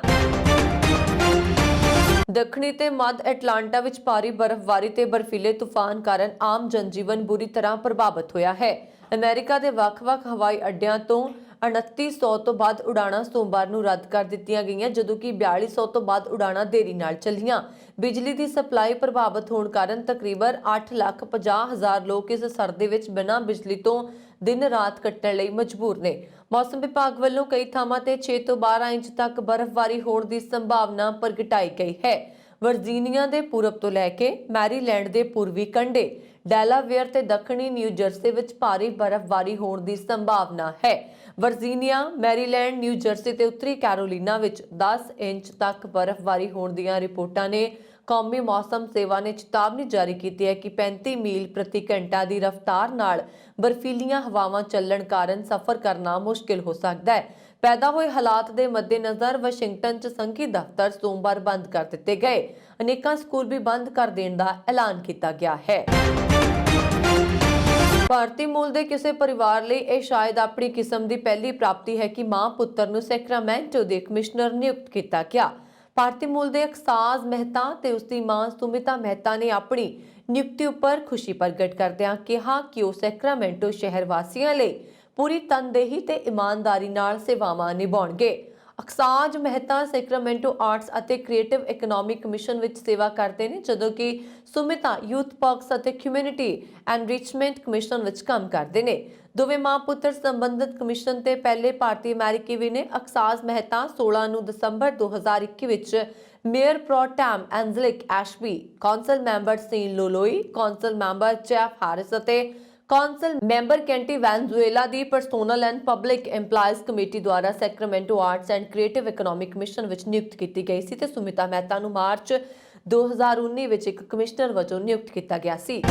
ਦੱਖਣੀ ਤੇ ਮੱਧ ਐਟਲਾਂਟਾ ਵਿੱਚ ਭਾਰੀ ਬਰਫ਼ਬਾਰੀ ਤੇ ਬਰਫੀਲੇ ਤੂਫਾਨ ਕਾਰਨ ਆਮ ਜਨਜੀਵਨ ਬੁਰੀ ਤਰ੍ਹਾਂ ਪ੍ਰਭਾਵਿਤ ਹੋਇਆ ਹੈ। ਅਮਰੀਕਾ ਦੇ ਵੱਖ-ਵੱਖ ਹਵਾਈ ਅੱਡਿਆਂ ਤੋਂ 2900 ਤੋਂ ਵੱਧ ਉਡਾਣਾਂ ਸੋਮਵਾਰ ਨੂੰ ਰੱਦ ਕਰ ਦਿੱਤੀਆਂ ਗਈਆਂ, ਜਦੋਂ ਕਿ 4200 ਤੋਂ ਵੱਧ ਉਡਾਣਾਂ ਦੇਰੀ ਨਾਲ ਚੱਲੀਆਂ। ਬਿਜਲੀ ਦੀ ਸਪਲਾਈ ਪ੍ਰਭਾਵਿਤ ਹੋਣ ਕਾਰਨ ਤਕਰੀਬਨ 8,50,000 ਲੋਕ ਇਸ ਸਰਦੀ ਵਿੱਚ ਬਿਨਾਂ ਬਿਜਲੀ ਤੋਂ दिन रात ਕੱਟਣ ਲਈ ਮਜਬੂਰ ਨੇ। ਮੌਸਮ ਵਿਭਾਗ ਵੱਲੋਂ ਕਈ ਥਾਵਾਂ ਤੇ 6 ਤੋਂ 12 ਇੰਚ ਤੱਕ ਬਰਫ਼ਬਾਰੀ ਹੋਣ ਦੀ ਸੰਭਾਵਨਾ ਪ੍ਰਗਟਾਈ ਗਈ ਹੈ। ਵਰਜੀਨੀਆ ਦੇ ਪੂਰਬ ਤੋਂ ਲੈ ਕੇ ਮੈਰੀਲੈਂਡ ਦੇ ਪੂਰਬੀ ਕੰਢੇ, ਡੈਲਾਵੇਅਰ ਤੇ ਦੱਖਣੀ ਨਿਊ ਜਰਸੀ ਵਿੱਚ ਭਾਰੀ ਬਰਫ਼ਬਾਰੀ ਹੋਣ ਦੀ ਸੰਭਾਵਨਾ ਹੈ। ਵਰਜੀਨੀਆ, ਮੈਰੀਲੈਂਡ, ਨਿਊ ਜਰਸੀ ਤੇ ਉੱਤਰੀ ਕੈਰੋਲੀਨਾ ਵਿੱਚ 10 ਇੰਚ ਤੱਕ ਬਰਫ਼ਬਾਰੀ ਹੋਣ ਦੀਆਂ ਰਿਪੋਰਟਾਂ ਨੇ। ਕੌਮੀ ਮੌਸਮ ਸੇਵਾ ਨੇ ਚੇਤਾਵਨੀ ਜਾਰੀ ਕੀਤੀ ਹੈ ਕਿ 35 ਮੀਲ ਪ੍ਰਤੀ ਘੰਟਾ ਦੀ ਰਫ਼ਤਾਰ ਨਾਲ ਬਰਫੀਲੀਆਂ ਹਵਾਵਾਂ ਚੱਲਣ ਕਾਰਨ ਸਫ਼ਰ ਕਰਨਾ ਮੁਸ਼ਕਿਲ ਹੋ ਸਕਦਾ ਹੈ। ਪੈਦਾ ਹੋਏ ਹਾਲਾਤ ਦੇ ਮੱਦੇਨਜ਼ਰ ਵਾਸ਼ਿੰਗਟਨ 'ਚ ਸੰਘੀ ਦਫ਼ਤਰ ਸੋਮਵਾਰ ਬੰਦ ਕਰ ਦਿੱਤੇ ਗਏ। ਅਨੇਕਾਂ ਸਕੂਲ ਵੀ ਬੰਦ ਕਰ ਦੇਣ ਦਾ ਐਲਾਨ ਕੀਤਾ ਗਿਆ ਹੈ। ਭਾਰਤੀ ਮੂਲ ਦੇ ਕਿਸੇ ਪਰਿਵਾਰ ਲਈ ਇਹ ਸ਼ਾਇਦ ਆਪਣੀ ਕਿਸਮ ਦੀ ਪਹਿਲੀ ਪ੍ਰਾਪਤੀ ਹੈ ਕਿ ਮਾਂ ਪੁੱਤਰ ਨੂੰ ਸੈਕਰਾਮੈਂਟੋ ਦੇ ਕਮਿਸ਼ਨਰ ਨਿਯੁਕਤ ਕੀਤਾ ਗਿਆ। ਭਾਰਤੀ ਮੂਲ ਦੇ ਅਕਸਾਜ਼ ਮਹਿਤਾ ਤੇ ਉਸ ਦੀ ਮਾਂ ਸੁਮਿਤਾ ਮਹਿਤਾ ਨੇ ਆਪਣੀ ਨਿਯੁਕਤੀ ਉੱਪਰ ਖੁਸ਼ੀ ਪ੍ਰਗਟ ਕਰਦਿਆਂ ਕਿਹਾ ਕਿ ਉਹ ਸੈਕਰਾਮੈਂਟੋ ਸ਼ਹਿਰ ਵਾਸੀਆਂ ਲਈ ਪੂਰੀ ਤਨਦੇਹੀ ਤੇ ਇਮਾਨਦਾਰੀ ਨਾਲ ਸੇਵਾਵਾਂ ਨਿਭਾਉਣਗੇ। ਅਕਸਾਜ਼ ਮਹਿਤਾ ਸੈਕਰਾਮੈਂਟੋ ਆਰਟਸ ਅਤੇ ਕ੍ਰੀਏਟਿਵ ਇਕਨੋਮਿਕ ਕਮਿਸ਼ਨ ਵਿੱਚ ਸੇਵਾ ਕਰਦੇ ਨੇ, ਜਦੋਂ ਕਿ ਸੁਮਿਤਾ ਯੂਥ ਪਰਕਸ ਅਤੇ ਕਮਿਊਨਿਟੀ ਐਨਰਿਚਮੈਂਟ ਕਮਿਸ਼ਨ ਵਿੱਚ ਕੰਮ ਕਰਦੇ ਨੇ। ਦੋਵੇਂ ਮਾਂ ਪੁੱਤਰ ਸੰਬੰਧਿਤ ਕਮਿਸ਼ਨ ਤੇ ਪਹਿਲੇ ਭਾਰਤੀ ਅਮਰੀਕੀ ਵੀ ਨੇ। ਅਕਸਾਜ਼ ਮਹਿਤਾ 16 ਨੂੰ ਦਸੰਬਰ 2021 ਵਿੱਚ mayor pro tem Angelique Ashby, council member Sean Loloee, council member Jeff Harris ਅਤੇ ਕੌਂਸਲ ਮੈਂਬਰ ਕੈਂਟੀ ਵੈਨਜ਼ੂਏਲਾ ਦੀ personal and public employees committee ਦੁਆਰਾ Sacramento arts and creative economic commission ਵਿੱਚ ਨਿਯੁਕਤ ਕੀਤੀ ਗਈ ਸੀ ਤੇ ਸੁਮਿਤਾ ਮਹਿਤਾ ਨੂੰ ਮਾਰਚ 2019 ਵਿੱਚ ਇੱਕ ਕਮਿਸ਼ਨਰ ਵਜੋਂ ਨਿਯੁਕਤ ਕੀਤਾ ਗਿਆ ਸੀ।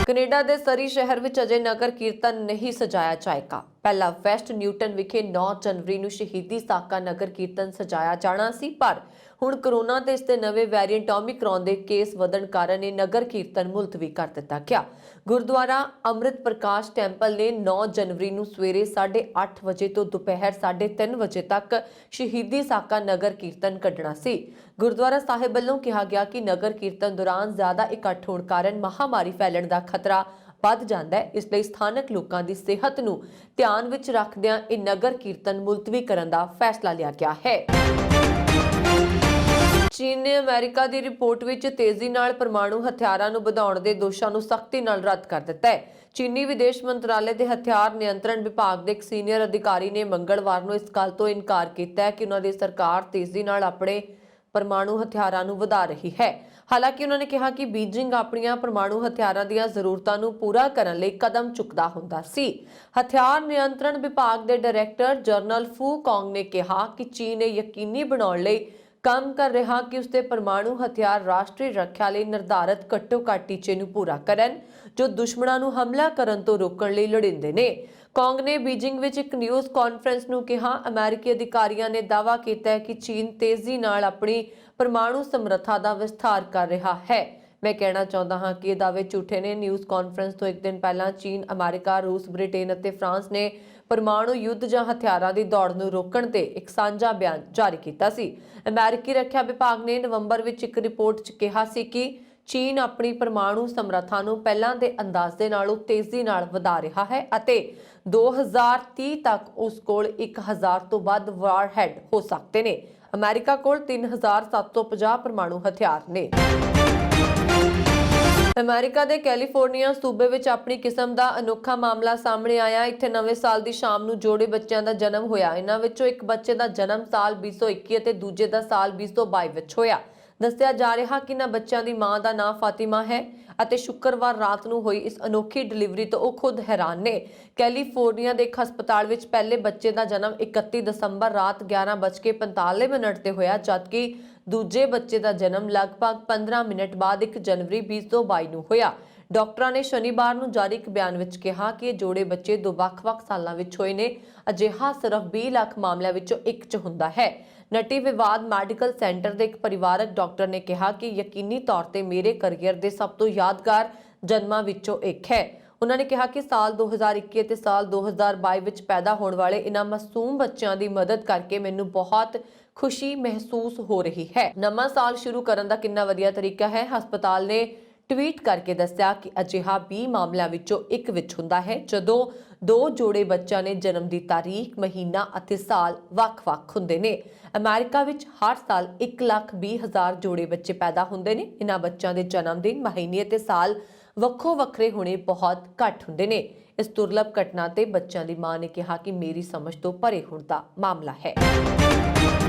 ਕੈਨੇਡਾ ਦੇ ਸਰੀ ਸ਼ਹਿਰ ਵਿੱਚ ਅਜੇ ਨਗਰ ਕੀਰਤਨ ਨਹੀਂ ਸਜਾਇਆ ਜਾਏਗਾ। ਪਹਿਲਾਂ ਵੈਸਟ ਨਿਊਟਨ ਵਿਖੇ 9 ਜਨਵਰੀ ਨੂੰ ਸ਼ਹੀਦੀ ਸਾਕਾ ਨਗਰ ਕੀਰਤਨ ਸਜਾਇਆ ਜਾਣਾ ਸੀ, ਪਰ ਹੁਣ ਕੋਰੋਨਾ ਤੇ ਇਸ ਦੇ ਨਵੇਂ ਵੈਰੀਐਂਟ ਓਮਿਕਰੌਨ ਦੇ ਕੇਸ ਵਧਣ ਕਾਰਨ ਇਹ ਨਗਰ ਕੀਰਤਨ ਮੁਲਤਵੀ ਕਰ ਦਿੱਤਾ ਗਿਆ। ਗੁਰਦੁਆਰਾ ਅੰਮ੍ਰਿਤ ਪ੍ਰਕਾਸ਼ ਟੈਂਪਲ ਨੇ 9 ਜਨਵਰੀ ਨੂੰ ਸਵੇਰੇ 8:30 ਵਜੇ ਤੋਂ ਦੁਪਹਿਰ 3:30 ਵਜੇ ਤੱਕ ਸ਼ਹੀਦੀ ਸਾਕਾ ਨਗਰ ਕੀਰਤਨ ਕੱਢਣਾ ਸੀ। ਗੁਰਦੁਆਰਾ ਸਾਹਿਬ ਵੱਲੋਂ ਕਿਹਾ ਗਿਆ ਕਿ ਨਗਰ ਕੀਰਤਨ ਦੌਰਾਨ ਜ਼ਿਆਦਾ ਇਕੱਠ ਹੋਣ ਕਾਰਨ ਮਹਾਮਾਰੀ ਫੈਲਣ ਦਾ ਖਤਰਾ ਵੱਧ ਜਾਂਦਾ ਹੈ। ਇਸ ਲਈ ਸਥਾਨਕ ਲੋਕਾਂ ਦੀ ਸਿਹਤ ਨੂੰ ਧਿਆਨ ਵਿੱਚ ਰੱਖਦਿਆਂ ਇਹ ਨਗਰ ਕੀਰਤਨ ਮੁਲਤਵੀ ਕਰਨ ਦਾ ਫੈਸਲਾ ਲਿਆ ਗਿਆ ਹੈ। ਚੀਨ ਨੇ ਅਮਰੀਕਾ ਦੀ ਰਿਪੋਰਟ ਵਿੱਚ ਤੇਜ਼ੀ ਨਾਲ ਪਰਮਾਣੂ ਹਥਿਆਰਾਂ ਨੂੰ ਵਧਾਉਣ ਦੇ ਦੋਸ਼ਾਂ ਨੂੰ ਸਖਤੀ ਨਾਲ ਰੱਦ ਕਰ ਦਿੱਤਾ ਹੈ। ਚੀਨੀ ਵਿਦੇਸ਼ ਮੰਤਰਾਲੇ ਦੇ ਹਥਿਆਰ ਨਿਯੰਤਰਣ ਵਿਭਾਗ ਦੇ ਇੱਕ ਸੀਨੀਅਰ ਅਧਿਕਾਰੀ ਨੇ ਮੰਗਲਵਾਰ ਨੂੰ ਇਸ ਗੱਲ ਤੋਂ ਇਨਕਾਰ ਕੀਤਾ ਹੈ ਕਿ ਉਹਨਾਂ ਦੀ ਸਰਕਾਰ ਤੇਜ਼ੀ ਨਾਲ ਆਪਣੇ ਪਰਮਾਣੂ ਹਥਿਆਰਾਂ ਨੂੰ ਵਧਾ ਰਹੀ ਹੈ। ਹਾਲਾਂਕਿ ਉਹਨਾਂ ਨੇ ਕਿਹਾ ਕਿ ਬੀਜਿੰਗ ਆਪਣੀਆਂ ਪਰਮਾਣੂ ਹਥਿਆਰਾਂ ਦੀਆਂ ਜ਼ਰੂਰਤਾਂ ਨੂੰ ਪੂਰਾ ਕਰਨ ਲਈ ਕਦਮ ਚੁੱਕਦਾ ਹੁੰਦਾ ਸੀ। ਹਥਿਆਰ ਨਿਯੰਤਰਣ ਵਿਭਾਗ ਦੇ ਡਾਇਰੈਕਟਰ ਜਨਰਲ ਫੂ ਕੌਂਗ ਨੇ ਕਿਹਾ ਕਿ ਚੀਨ ਇਹ ਯਕੀਨੀ ਬਣਾਉਣ ਲਈ ਕੰਮ ਕਰ ਰਿਹਾ ਕਿ ਉਸਦੇ ਪਰਮਾਣੂ ਹਥਿਆਰ ਰਾਸ਼ਟਰੀ ਰੱਖਿਆ ਲਈ ਨਿਰਧਾਰਤ ਘੱਟੋ-ਘੱਟ ਟੀਚੇ ਨੂੰ ਪੂਰਾ ਕਰਨ, ਜੋ ਦੁਸ਼ਮਣਾਂ ਨੂੰ ਹਮਲਾ ਕਰਨ ਤੋਂ ਰੋਕਣ ਲਈ ਲੋੜੀਂਦੇ ਨੇ। ਕੌਂਗ ਨੇ ਬੀਜਿੰਗ ਵਿੱਚ ਇੱਕ ਨਿਊਜ਼ ਕਾਨਫਰੰਸ ਨੂੰ ਕਿਹਾ, ਅਮਰੀਕੀ ਅਧਿਕਾਰੀਆਂ ਨੇ ਦਾਅਵਾ ਕੀਤਾ ਹੈ ਕਿ ਚੀਨ ਤੇਜ਼ੀ ਨਾਲ ਆਪਣੀ ਪਰਮਾਣੂ ਸਮਰੱਥਾ ਦਾ ਵਿਸਥਾਰ ਕਰ ਰਿਹਾ ਹੈ। ਮੈਂ ਕਹਿਣਾ ਚਾਹੁੰਦਾ ਹਾਂ ਕਿ ਇਹ ਦਾਅਵੇ ਝੂਠੇ ਨੇ। ਨਿਊਜ਼ ਕਾਨਫਰੰਸ ਤੋਂ ਇੱਕ ਦਿਨ ਪਹਿਲਾਂ ਚੀਨ, ਅਮਰੀਕਾ, ਰੂਸ, ਬ੍ਰਿਟੇਨ ਅਤੇ ਫਰਾਂਸ ਨੇ ਪਰਮਾਣੂ ਯੁੱਧ ਜਾਂ ਹਥਿਆਰਾਂ ਦੀ ਦੌੜ ਨੂੰ ਰੋਕਣ ਤੇ ਇੱਕ ਸਾਂਝਾ ਬਿਆਨ ਜਾਰੀ ਕੀਤਾ ਸੀ। ਅਮਰੀਕੀ ਰੱਖਿਆ ਵਿਭਾਗ ਨੇ ਨਵੰਬਰ ਵਿੱਚ ਇੱਕ ਰਿਪੋਰਟ 'ਚ ਕਿਹਾ ਸੀ ਕਿ ਚੀਨ ਆਪਣੀ ਪਰਮਾਣੂ ਸਮਰੱਥਾ ਨੂੰ ਪਹਿਲਾਂ ਦੇ ਅੰਦਾਜ਼ੇ ਨਾਲੋਂ ਤੇਜ਼ੀ ਨਾਲ ਵਧਾ ਰਿਹਾ ਹੈ ਅਤੇ 2030 ਤੱਕ ਉਸ ਕੋਲ 1000 ਤੋਂ ਵੱਧ ਵਾਰਹੈਡ ਹੋ ਸਕਦੇ ਨੇ। ਅਮਰੀਕਾ ਕੋਲ 3750 ਪਰਮਾਣੂ ਹਥਿਆਰ ਨੇ। ਅਮਰੀਕਾ ਦੇ ਕੈਲੀਫੋਰਨੀਆ ਸੂਬੇ ਵਿੱਚ ਆਪਣੀ ਕਿਸਮ ਦਾ ਅਨੋਖਾ ਮਾਮਲਾ ਸਾਹਮਣੇ ਆਇਆ। ਇੱਥੇ ਨਵੇਂ ਸਾਲ ਦੀ ਸ਼ਾਮ ਨੂੰ ਜੋੜੇ ਬੱਚਿਆਂ ਦਾ ਜਨਮ ਹੋਇਆ। ਇਹਨਾਂ ਵਿੱਚੋਂ ਇੱਕ ਬੱਚੇ ਦਾ ਜਨਮ ਸਾਲ 2021 ਅਤੇ ਦੂਜੇ ਦਾ ਸਾਲ 2022 ਵਿੱਚ ਹੋਇਆ। ਦੱਸਿਆ ਜਾ ਰਿਹਾ ਕਿ ਇਹਨਾਂ ਬੱਚਿਆਂ ਦੀ ਮਾਂ ਦਾ ਨਾਮ ਫਾਤਿਮਾ ਹੈ ਅਤੇ ਸ਼ੁੱਕਰਵਾਰ ਰਾਤ ਨੂੰ ਹੋਈ ਇਸ ਅਨੋਖੀ ਡਿਲੀਵਰੀ ਤੋਂ ਉਹ ਖੁਦ ਹੈਰਾਨ ਨੇ। ਕੈਲੀਫੋਰਨੀਆ ਦੇ ਇੱਕ ਹਸਪਤਾਲ ਵਿੱਚ ਪਹਿਲੇ ਬੱਚੇ ਦਾ ਜਨਮ 31 ਦਸੰਬਰ ਰਾਤ 11:45 ਤੇ ਹੋਇਆ, ਜਦਕਿ ਦੂਜੇ ਬੱਚੇ ਦਾ ਜਨਮ ਲਗਭਗ 15 ਮਿੰਟ ਬਾਅਦ 1 ਜਨਵਰੀ 2022 ਨੂੰ ਹੋਇਆ। ਡਾਕਟਰਾਂ ਨੇ ਸ਼ਨੀਵਾਰ ਨੂੰ ਜਾਰੀ ਇੱਕ ਬਿਆਨ ਵਿੱਚ ਕਿਹਾ ਕਿ ਇਹ ਜੋੜੇ ਬੱਚੇ ਦੋ ਵੱਖ-ਵੱਖ ਸਾਲਾਂ ਵਿੱਚ ਹੋਏ ਨੇ। ਅਜਿਹਾ ਸਿਰਫ 20 ਲੱਖ ਮਾਮਲਿਆਂ ਵਿੱਚੋਂ ਇੱਕ 'ਚ ਹੁੰਦਾ ਹੈ। ਨਟੀ ਵਿਵਾਦ ਮੈਡੀਕਲ ਸੈਂਟਰ ਦੇ ਇੱਕ ਪਰਿਵਾਰਕ ਡਾਕਟਰ ਨੇ ਕਿਹਾ ਕਿ ਯਕੀਨੀ ਤੌਰ ਤੇ ਮੇਰੇ ਕੈਰੀਅਰ ਦੇ ਸਭ ਤੋਂ ਯਾਦਗਾਰ ਜਨਮਾਂ ਵਿੱਚੋਂ ਇੱਕ ਹੈ। ਉਹਨਾਂ ਨੇ ਕਿਹਾ ਕਿ ਸਾਲ 2021 ਅਤੇ ਸਾਲ 2022 ਵਿੱਚ ਪੈਦਾ ਹੋਣ ਵਾਲੇ ਇਹਨਾਂ ਮਾਸੂਮ ਬੱਚਿਆਂ ਦੀ ਮਦਦ ਕਰਕੇ ਮੈਨੂੰ ਬਹੁਤ ਖੁਸ਼ੀ ਮਹਿਸੂਸ ਹੋ ਰਹੀ ਹੈ। ਨਵਾਂ ਸਾਲ ਸ਼ੁਰੂ ਕਰਨ ਦਾ ਕਿੰਨਾ ਵਧੀਆ ਤਰੀਕਾ ਹੈ। ਹਸਪਤਾਲ ਨੇ ਟਵੀਟ ਕਰਕੇ ਦੱਸਿਆ ਕਿ ਅਜਿਹਾ 20 ਮਾਮਲਿਆਂ ਵਿੱਚੋਂ ਇੱਕ ਵਿੱਚ ਹੁੰਦਾ ਹੈ ਜਦੋਂ ਦੋ ਜੋੜੇ ਬੱਚਿਆਂ ਨੇ ਜਨਮ ਦੀ ਤਾਰੀਖ, ਮਹੀਨਾ ਅਤੇ ਸਾਲ ਵੱਖ-ਵੱਖ ਹੁੰਦੇ ਨੇ। ਅਮਰੀਕਾ ਵਿੱਚ ਹਰ ਸਾਲ 1,20,000 ਜੋੜੇ ਬੱਚੇ ਪੈਦਾ ਹੁੰਦੇ ਨੇ। ਇਹਨਾਂ ਬੱਚਿਆਂ ਦੇ ਜਨਮ ਦਿਨ, ਮਹੀਨੇ ਅਤੇ ਸਾਲ ਵੱਖੋ ਵੱਖਰੇ ਹੋਣੇ ਬਹੁਤ ਘੱਟ ਹੁੰਦੇ ਨੇ। ਇਸ ਦੁਰਲਭ ਘਟਨਾ ਤੇ ਬੱਚਿਆਂ ਦੀ ਮਾਂ ਨੇ ਕਿਹਾ ਕਿ ਮੇਰੀ ਸਮਝ ਤੋਂ ਪਰੇ ਹੋਣ ਦਾ ਮਾਮਲਾ ਹੈ।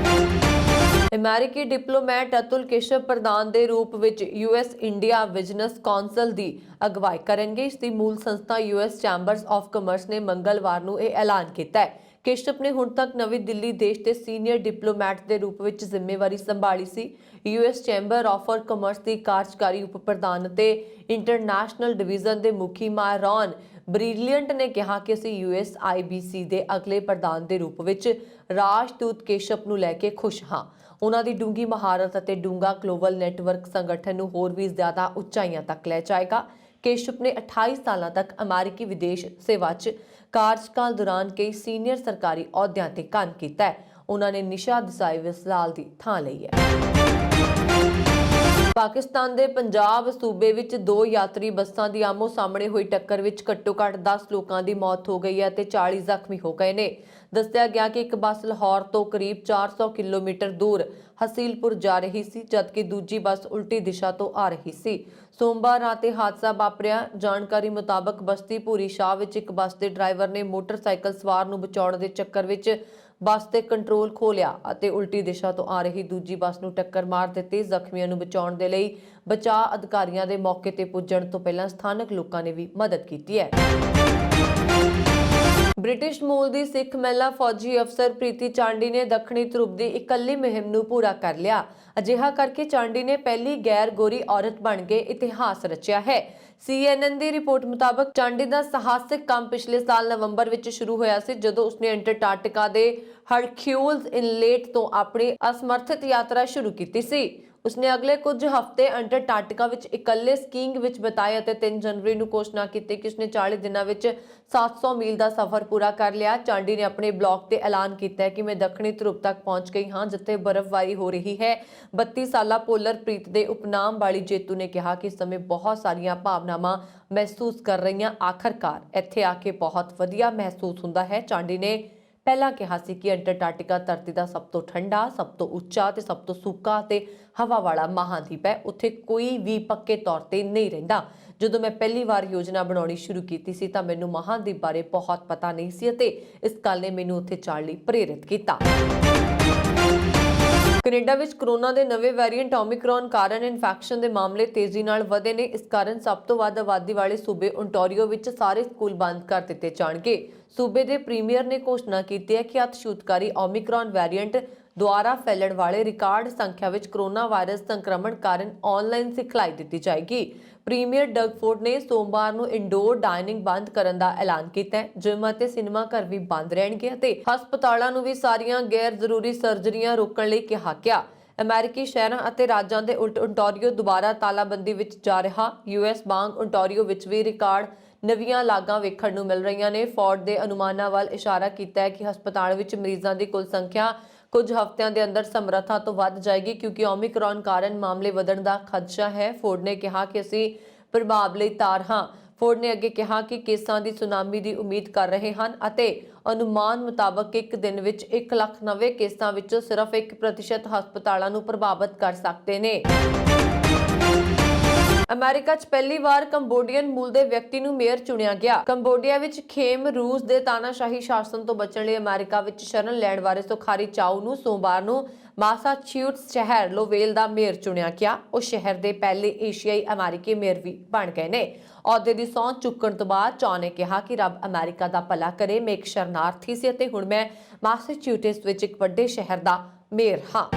ਅਮਰੀਕੀ ਡਿਪਲੋਮੈਟ ਅਤੁਲ ਕੇਸ਼ਵ ਪ੍ਰਧਾਨ ਦੇ ਰੂਪ ਵਿੱਚ ਯੂਐਸ ਇੰਡੀਆ ਬਿਜ਼ਨਸ ਕੌਂਸਲ ਦੀ ਅਗਵਾਈ ਕਰਨਗੇ। ਇਸ ਦੀ ਮੂਲ ਸੰਸਥਾ ਯੂਐਸ ਚੈਂਬਰਸ ਆਫ ਕਾਮਰਸ ਨੇ ਮੰਗਲਵਾਰ ਨੂੰ ਇਹ ਐਲਾਨ ਕੀਤਾ ਹੈ। ਕੇਸ਼ਵ ਨੇ ਹੁਣ ਤੱਕ ਨਵੀਂ ਦਿੱਲੀ ਦੇਸ਼ ਦੇ ਸੀਨੀਅਰ ਡਿਪਲੋਮੈਟ ਦੇ ਰੂਪ ਵਿੱਚ ਜ਼ਿੰਮੇਵਾਰੀ ਸੰਭਾਲੀ ਸੀ। ਯੂਐਸ ਚੈਂਬਰ ਆਫ ਕਾਮਰਸ ਦੀ ਕਾਰਜਕਾਰੀ ਉਪ ਪ੍ਰਧਾਨ ਅਤੇ ਇੰਟਰਨੈਸ਼ਨਲ ਡਿਵੀਜ਼ਨ ਦੇ ਮੁਖੀ ਮਾਰੌਨ ਬ੍ਰਿਲੀਅੰਟ ਨੇ ਕਿਹਾ ਕਿ ਅਸੀਂ USIBC ਦੇ ਅਗਲੇ ਪ੍ਰਧਾਨ ਦੇ ਰੂਪ ਵਿੱਚ ਰਾਜਦੂਤ ਕੇਸ਼ਵ ਨੂੰ ਲੈ ਕੇ ਖੁਸ਼ ਹਾਂ। ਉਹਨਾਂ ਦੀ ਡੂੰਘੀ ਮਹਾਰਤ ਅਤੇ ਡੂੰਘਾ ਗਲੋਬਲ ਨੈਟਵਰਕ ਸੰਗਠਨ ਨੂੰ ਹੋਰ ਵੀ ਜ਼ਿਆਦਾ ਉਚਾਈਆਂ ਤੱਕ ਲੈ ਜਾਏਗਾ। ਕੇਸ਼ਵ ਨੇ 28 ਸਾਲਾਂ ਤੱਕ ਅਮਰੀਕੀ ਵਿਦੇਸ਼ ਸੇਵਾ 'ਚ ਕਾਰਜਕਾਲ ਦੌਰਾਨ ਕਈ ਸੀਨੀਅਰ ਸਰਕਾਰੀ ਅਹੁਦਿਆਂ ਤੇ ਕੰਮ ਕੀਤਾ ਹੈ। ਉਹਨਾਂ ਨੇ ਨਿਸ਼ਾ ਦੇਸਾਈ ਵਿਸਲਾਲ ਦੀ ਥਾਂ ਲਈ ਹੈ। ਪਾਕਿਸਤਾਨ ਦੇ ਪੰਜਾਬ ਸੂਬੇ ਵਿੱਚ 2 ਯਾਤਰੀ ਬੱਸਾਂ ਦੀ ਆਮੋ ਸਾਹਮਣੇ ਹੋਈ ਟੱਕਰ ਵਿੱਚ ਘੱਟੋ-ਘੱਟ 10 ਲੋਕਾਂ ਦੀ ਮੌਤ ਹੋ ਗਈ ਹੈ ਤੇ 40 ਜ਼ਖਮੀ ਹੋ ਗਏ ਨੇ। ਦੱਸਿਆ ਗਿਆ ਕਿ ਇੱਕ ਬੱਸ ਲਾਹੌਰ ਤੋਂ ਕਰੀਬ 400 ਕਿਲੋਮੀਟਰ ਦੂਰ ਹਸੀਲਪੁਰ ਜਾ ਰਹੀ ਸੀ, ਜਦਕਿ ਦੂਜੀ ਬੱਸ ਉਲਟੀ ਦਿਸ਼ਾ ਤੋਂ ਆ ਰਹੀ ਸੀ। ਸੋਮਵਾਰ ਰਾਤ ਇਹ ਹਾਦਸਾ ਵਾਪਰਿਆ। ਜਾਣਕਾਰੀ ਮੁਤਾਬਕ ਬਸਤੀ ਭੂਰੀ ਸ਼ਾਹ ਵਿੱਚ ਇੱਕ ਬੱਸ ਦੇ ਡਰਾਈਵਰ ਨੇ ਮੋਟਰਸਾਈਕਲ ਸਵਾਰ ਨੂੰ ਬਚਾਉਣ ਦੇ ਚੱਕਰ ਵਿੱਚ ਬੱਸ ਤੇ ਕੰਟਰੋਲ ਖੋ ਲਿਆ ਅਤੇ ਉਲਟੀ ਦਿਸ਼ਾ ਤੋਂ ਆ ਰਹੀ ਦੂਜੀ ਬੱਸ ਨੂੰ ਟੱਕਰ ਮਾਰ ਦਿੱਤੀ। ਜ਼ਖਮੀਆਂ ਨੂੰ ਬਚਾਉਣ ਦੇ ਲਈ ਬਚਾਅ ਅਧਿਕਾਰੀਆਂ ਦੇ ਮੌਕੇ ਤੇ ਪੁੱਜਣ ਤੋਂ ਪਹਿਲਾਂ ਸਥਾਨਕ ਲੋਕਾਂ ਨੇ ਵੀ ਮਦਦ ਕੀਤੀ ਹੈ। ਬ੍ਰਿਟਿਸ਼ ਮੂਲ ਦੀ ਸਿੱਖ ਮਹਿਲਾ ਫੌਜੀ ਅਫਸਰ ਪ੍ਰੀਤੀ ਚਾਂਡੀ ਨੇ ਦੱਖਣੀ ਧਰੁਵ ਦੀ ਇਕੱਲੀ ਮੁਹਿੰਮ ਨੂੰ ਪੂਰਾ ਕਰ ਲਿਆ। ਅਜਿਹਾ ਕਰਕੇ ਚਾਂਡੀ ਨੇ ਪਹਿਲੀ ਗੈਰ ਗੋਰੀ ਔਰਤ ਬਣ ਕੇ ਇਤਿਹਾਸ ਰਚਿਆ ਹੈ। CNN ਦੀ ਰਿਪੋਰਟ ਮੁਤਾਬਕ ਚਾਂਡੀ ਦਾ ਸਾਹਸਿਕ ਕੰਮ ਪਿਛਲੇ ਸਾਲ ਨਵੰਬਰ ਵਿੱਚ ਸ਼ੁਰੂ ਹੋਇਆ ਸੀ, ਜਦੋਂ ਉਸਨੇ ਅੰਟਾਰਕਟਿਕਾ ਦੇ ਹਰਕਿਊਲਸ ਇਨਲੇਟ ਤੋਂ ਆਪਣੀ ਅਸਮਰਥਿਤ ਯਾਤਰਾ ਸ਼ੁਰੂ ਕੀਤੀ ਸੀ। ਉਸਨੇ ਅਗਲੇ ਕੁਝ ਹਫ਼ਤੇ ਅੰਟਾਰਕਟਿਕਾ ਵਿੱਚ ਇਕੱਲੇ ਸਕੀਇੰਗ ਵਿੱਚ ਬਿਤਾਏ ਅਤੇ 3 ਜਨਵਰੀ ਨੂੰ ਘੋਸ਼ਣਾ ਕੀਤੀ ਕਿ ਉਸਨੇ 40 ਦਿਨਾਂ ਵਿੱਚ 700 ਮੀਲ ਦਾ ਸਫ਼ਰ ਪੂਰਾ ਕਰ ਲਿਆ। ਚਾਂਡੀ ਨੇ ਆਪਣੇ ਬਲੌਗ ਤੇ ਐਲਾਨ ਕੀਤਾ ਕਿ ਮੈਂ ਦੱਖਣੀ ਧਰੁਵ ਤੱਕ ਪਹੁੰਚ ਗਈ ਹਾਂ, ਜਿੱਥੇ ਬਰਫ਼ਬਾਰੀ ਹੋ ਰਹੀ ਹੈ। 32 ਸਾਲਾ ਪੋਲਰ ਪ੍ਰੀਤ ਦੇ ਉਪਨਾਮ ਵਾਲੀ ਜੇਤੂ ਨੇ ਕਿਹਾ ਕਿ ਇਸ ਸਮੇਂ ਬਹੁਤ ਸਾਰੀਆਂ ਭਾਵਨਾਵਾਂ ਮਹਿਸੂਸ ਕਰ ਰਹੀਆਂ। ਆਖਰਕਾਰ ਇੱਥੇ ਆ ਕੇ ਬਹੁਤ ਵਧੀਆ ਮਹਿਸੂਸ ਹੁੰਦਾ ਹੈ। ਚਾਂਡੀ ਨੇ ਪਹਿਲਾਂ ਕਿਹਾ ਸੀ ਕਿ ਅੰਟਾਰਕਟਿਕਾ ਧਰਤੀ ਦਾ ਸਭ ਤੋਂ ਠੰਡਾ, ਸਭ ਤੋਂ ਉੱਚਾ ਤੇ ਸਭ ਤੋਂ ਸੁੱਕਾ ਤੇ ਹਵਾ ਵਾਲਾ ਮਹਾਂਦੀਪ ਹੈ। ਉੱਥੇ ਕੋਈ ਵੀ ਪੱਕੇ ਤੌਰ ਤੇ ਨਹੀਂ ਰਹਿੰਦਾ। ਜਦੋਂ ਮੈਂ ਪਹਿਲੀ ਵਾਰ ਯੋਜਨਾ ਬਣਾਉਣੀ ਸ਼ੁਰੂ ਕੀਤੀ ਸੀ ਤਾਂ ਮੈਨੂੰ ਮਹਾਂਦੀਪ ਬਾਰੇ ਬਹੁਤ ਪਤਾ ਨਹੀਂ ਸੀ ਅਤੇ ਇਸ ਗੱਲ ਨੇ ਮੈਨੂੰ ਉੱਥੇ ਜਾਣ ਲਈ ਪ੍ਰੇਰਿਤ ਕੀਤਾ। ਕੈਨੇਡਾ ਵਿੱਚ ਕੋਰੋਨਾ ਦੇ ਨਵੇਂ ਵੇਰੀਐਂਟ ਓਮਿਕਰੌਨ ਕਾਰਨ ਇਨਫੈਕਸ਼ਨ ਦੇ ਮਾਮਲੇ ਤੇਜ਼ੀ ਨਾਲ ਵਧੇ ਨੇ। ਇਸ ਕਾਰਨ ਸਭ ਤੋਂ ਵੱਧ ਆਬਾਦੀ ਵਾਲੇ ਸੂਬੇ ਓਨਟਾਰੀਓ ਵਿੱਚ ਸਾਰੇ ਸਕੂਲ ਬੰਦ ਕਰ ਦਿੱਤੇ ਜਾਣਗੇ। ਸੂਬੇ ਦੇ ਪ੍ਰੀਮੀਅਰ ਨੇ ਘੋਸ਼ਣਾ ਕੀਤੀ ਹੈ ਕਿ ਅਤਿਸ਼ੂਤਕਾਰੀ ਓਮਿਕਰੌਨ ਵੇਰੀਐਂਟ ਦੁਆਰਾ ਫੈਲਣ ਵਾਲੇ ਰਿਕਾਰਡ ਸੰਖਿਆ ਵਿੱਚ ਕੋਰੋਨਾ ਵਾਇਰਸ ਸੰਕਰਮਣ ਕਾਰਨ ਆਨਲਾਈਨ ਸਿਖਲਾਈ ਦਿੱਤੀ ਜਾਏਗੀ। ਪ੍ਰੀਮੀਅਰ ਡਗ ਫੋਰਡ ਨੇ ਸੋਮਵਾਰ ਨੂੰ ਇੰਡੋਰ ਡਾਈਨਿੰਗ ਬੰਦ ਕਰਨ ਦਾ ਐਲਾਨ ਕੀਤਾ ਹੈ। ਜਿਮ ਅਤੇ ਸਿਨੇਮਾ ਘਰ ਵੀ ਬੰਦ ਰਹਿਣਗੇ ਅਤੇ ਹਸਪਤਾਲਾਂ ਨੂੰ ਵੀ ਸਾਰੀਆਂ ਗੈਰ ਜ਼ਰੂਰੀ ਸਰਜਰੀਆਂ ਰੋਕਣ ਲਈ ਕਿਹਾ ਗਿਆ। ਅਮਰੀਕੀ ਸ਼ਹਿਰਾਂ ਅਤੇ ਰਾਜਾਂ ਦੇ ਉਲਟ ਓਨਟਾਰੀਓ ਦੁਬਾਰਾ ਤਾਲਾਬੰਦੀ ਵਿੱਚ ਜਾ ਰਿਹਾ। US ਵਾਂਗ ਓਨਟਾਰੀਓ ਵਿੱਚ ਵੀ ਰਿਕਾਰਡ ਨਵੀਆਂ ਲਾਗਾਂ ਵੇਖਣ ਨੂੰ ਮਿਲ ਰਹੀਆਂ ਨੇ। ਫੋਰਡ ਦੇ ਅਨੁਮਾਨਾਂ ਵੱਲ ਇਸ਼ਾਰਾ ਕੀਤਾ ਹੈ ਕਿ ਹਸਪਤਾਲ ਵਿੱਚ ਮਰੀਜ਼ਾਂ ਦੀ ਕੁੱਲ ਸੰਖਿਆ ਕੁਝ ਹਫ਼ਤਿਆਂ ਦੇ ਅੰਦਰ ਸਮਰੱਥਾ ਤੋਂ ਵੱਧ ਜਾਏਗੀ, ਕਿਉਂਕਿ ਓਮਿਕਰੌਨ ਕਾਰਨ ਮਾਮਲੇ ਵਧਣ ਦਾ ਖਦਸ਼ਾ ਹੈ। ਫੋਰਡ ਨੇ ਕਿਹਾ ਕਿ ਅਸੀਂ ਪ੍ਰਭਾਵ ਲਈ ਤਿਆਰ ਹਾਂ। ਫੋਰਡ ਨੇ ਅੱਗੇ ਕਿਹਾ ਕਿ ਕੇਸਾਂ ਦੀ ਸੁਨਾਮੀ ਦੀ ਉਮੀਦ ਕਰ ਰਹੇ ਹਨ ਅਤੇ ਅਨੁਮਾਨ ਮੁਤਾਬਕ ਇੱਕ ਦਿਨ ਵਿੱਚ 1 ਲੱਖ ਨਵੇਂ ਕੇਸਾਂ ਵਿੱਚੋਂ ਸਿਰਫ 1% ਹਸਪਤਾਲਾਂ ਨੂੰ ਪ੍ਰਭਾਵਿਤ ਕਰ ਸਕਦੇ ਨੇ। ਅਮਰੀਕਾ 'ਚ ਪਹਿਲੀ ਵਾਰ ਕੰਬੋਡੀਅਨ ਮੂਲ ਦੇ ਵਿਅਕਤੀ ਨੂੰ ਮੇਅਰ ਚੁਣਿਆ ਗਿਆ। ਕੰਬੋਡੀਆ ਵਿੱਚ ਖੇਮ ਰੂਸ ਦੇ ਤਾਨਾਸ਼ਾਹੀ ਸ਼ਾਸਨ ਤੋਂ ਬਚਣ ਲਈ ਅਮਰੀਕਾ ਵਿੱਚ ਸ਼ਰਨ ਲੈਣ ਵਾਲੇ ਸੁਖਾਰੀ ਚਾਊ ਨੂੰ ਸੋਮਵਾਰ ਨੂੰ ਮਾਸਾਚਿਉਟਸ ਸ਼ਹਿਰ ਲੋਵੇਲ ਦਾ ਮੇਅਰ ਚੁਣਿਆ ਗਿਆ। ਉਹ ਸ਼ਹਿਰ ਦੇ ਪਹਿਲੇ ਏਸ਼ੀਆਈ ਅਮਰੀਕੀ ਮੇਅਰ ਵੀ ਬਣ ਗਏ ਨੇ। ਅਹੁਦੇ ਦੀ ਸਹੁੰ ਚੁੱਕਣ ਤੋਂ ਬਾਅਦ ਚਾਊ ਨੇ ਕਿਹਾ ਕਿ ਰੱਬ ਅਮਰੀਕਾ ਦਾ ਭਲਾ ਕਰੇ। ਮੈਂ ਇੱਕ ਸ਼ਰਨਾਰਥੀ ਸੀ ਅਤੇ ਹੁਣ ਮੈਂ ਮਾਸਾਚਿਉਟਸ ਵਿੱਚ ਇੱਕ ਵੱਡੇ ਸ਼ਹਿਰ ਦਾ ਮੇਅਰ ਹਾਂ।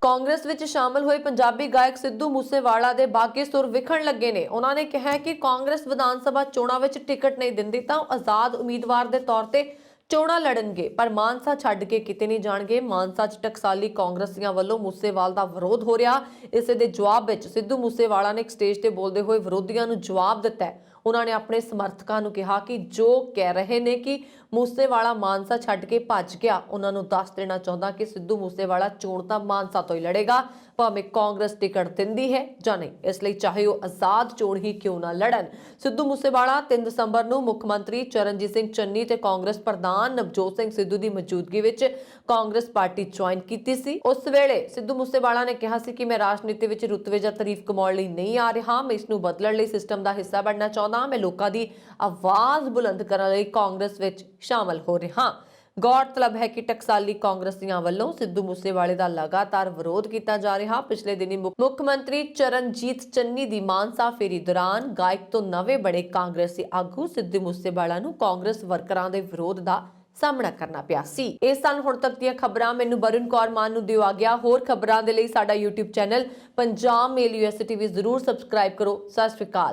ਕਾਂਗਰਸ ਵਿੱਚ ਸ਼ਾਮਲ ਹੋਏ ਪੰਜਾਬੀ ਗਾਇਕ ਸਿੱਧੂ ਮੂਸੇਵਾਲਾ ਦੇ ਬਾਗੀ ਸੁਰ ਵਿਖਣ ਲੱਗੇ ਨੇ। ਉਹਨਾਂ ਨੇ ਕਿਹਾ ਕਿ ਕਾਂਗਰਸ ਵਿਧਾਨ ਸਭਾ ਚੋਣਾਂ ਵਿੱਚ ਟਿਕਟ ਨਹੀਂ ਦਿੰਦੀ ਤਾਂ ਉਹ ਆਜ਼ਾਦ ਉਮੀਦਵਾਰ ਦੇ ਤੌਰ ਤੇ ਚੋਣਾਂ ਲੜਨਗੇ, ਪਰ ਮਾਨਸਾ ਛੱਡ ਕੇ ਕਿਤੇ ਨਹੀਂ ਜਾਣਗੇ। ਮਾਨਸਾ 'ਚ ਟਕਸਾਲੀ ਕਾਂਗਰਸੀਆਂ ਵੱਲੋਂ ਮੂਸੇਵਾਲ ਦਾ ਵਿਰੋਧ ਹੋ ਰਿਹਾ। ਇਸੇ ਦੇ ਜਵਾਬ ਵਿੱਚ ਸਿੱਧੂ ਮੂਸੇਵਾਲਾ ਨੇ ਇੱਕ ਸਟੇਜ ਤੇ ਬੋਲਦੇ ਹੋਏ ਵਿਰੋਧੀਆਂ ਨੂੰ ਜਵਾਬ ਦਿੱਤਾ ਹੈ। ਉਹਨਾਂ ਨੇ ਆਪਣੇ ਸਮਰਥਕਾਂ ਨੂੰ ਕਿਹਾ ਕਿ ਜੋ ਕਹਿ ਰਹੇ ਨੇ ਕਿ ਮੂਸੇਵਾਲਾ ਮਾਨਸਾ ਛੱਡ ਕੇ ਭੱਜ ਗਿਆ, ਉਹਨਾਂ ਨੂੰ ਦੱਸ ਦੇਣਾ ਚਾਹੁੰਦਾ ਕਿ ਸਿੱਧੂ ਮੂਸੇਵਾਲਾ ਚੋਣ ਤਾਂ ਮਾਨਸਾ ਤੋਂ ਹੀ ਲੜੇਗਾ, ਭਾਵੇਂ ਕਾਂਗਰਸ ਟਿਕਟ ਦਿੰਦੀ ਹੈ ਜਾਂ ਨਹੀਂ। ਇਸ ਲਈ ਚਾਹੇ ਉਹ ਆਜ਼ਾਦ ਚੋਣ ਹੀ ਕਿਉਂ ਨਾ ਲੜਨ। ਸਿੱਧੂ ਮੂਸੇਵਾਲਾ 3 ਦਸੰਬਰ ਨੂੰ ਮੁੱਖ ਮੰਤਰੀ ਚਰਨਜੀਤ ਸਿੰਘ ਚੰਨੀ ਤੇ ਕਾਂਗਰਸ ਪ੍ਰਧਾਨ ਨਵਜੋਤ ਸਿੰਘ ਸਿੱਧੂ ਦੀ ਮੌਜੂਦਗੀ ਵਿੱਚ ਕਾਂਗਰਸ ਪਾਰਟੀ ਜੁਆਇਨ ਕੀਤੀ ਸੀ। ਉਸ ਵੇਲੇ ਸਿੱਧੂ ਮੂਸੇਵਾਲਾ ਨੇ ਕਿਹਾ ਸੀ ਕਿ ਮੈਂ ਰਾਜਨੀਤੀ ਵਿੱਚ ਰੁਤਬੇ ਜਾਂ ਤਾਰੀਫ ਕਮਾਉਣ ਲਈ ਨਹੀਂ ਆ ਰਿਹਾ, ਮੈਂ ਇਸ ਨੂੰ ਬਦਲਣ ਲਈ ਸਿਸਟਮ ਦਾ ਹਿੱਸਾ ਬਣਨਾ ਚਾਹੁੰਦਾ ਹਾਂ, ਮੈਂ ਲੋਕਾਂ ਦੀ ਆਵਾਜ਼ ਬੁਲੰਦ ਕਰਨ ਲਈ ਕਾਂਗਰਸ ਵਿੱਚ ਸ਼ਾਮਲ ਹੋ ਰਿਹਾ। ਗੌਰਤਲਬ ਹੈ ਕਿ ਟਕਸਾਲੀ ਕਾਂਗਰਸੀਆਂ ਵੱਲੋਂ ਸਿੱਧੂ ਮੂਸੇਵਾਲੇ ਦਾ ਲਗਾਤਾਰ ਵਿਰੋਧ ਕੀਤਾ ਜਾ ਰਿਹਾ। ਪਿਛਲੇ ਦਿਨੀ ਮੁੱਖ ਮੰਤਰੀ ਚਰਨਜੀਤ ਚੰਨੀ ਦੀ ਮਾਨਸਾ ਫੇਰੀ ਦੌਰਾਨ ਗਾਇਕ ਤੋਂ ਨਵੇਂ ਬਣੇ ਕਾਂਗਰਸੀ ਆਗੂ ਸਿੱਧੂ ਮੂਸੇਵਾਲਾ ਨੂੰ ਕਾਂਗਰਸ ਵਰਕਰਾਂ ਦੇ ਵਿਰੋਧ ਦਾ ਸਾਹਮਣਾ ਕਰਨਾ ਪਿਆ ਸੀ। ਇਹ ਸਨ ਹੁਣ ਤੱਕ ਦੀਆਂ ਖਬਰਾਂ। ਮੈਨੂੰ ਬਰਨ ਕੌਰ ਮਾਨ ਨੂੰ ਦਿਓ ਆ ਗਿਆ। ਹੋਰ ਖਬਰਾਂ ਦੇ ਲਈ ਸਾਡਾ YouTube ਚੈਨਲ ਪੰਜਾਬ ਮੇਲ USA TV ਜ਼ਰੂਰ ਸਬਸਕ੍ਰਾਈਬ ਕਰੋ। ਸਤਿ ਸ਼੍ਰੀ ਅਕਾਲ।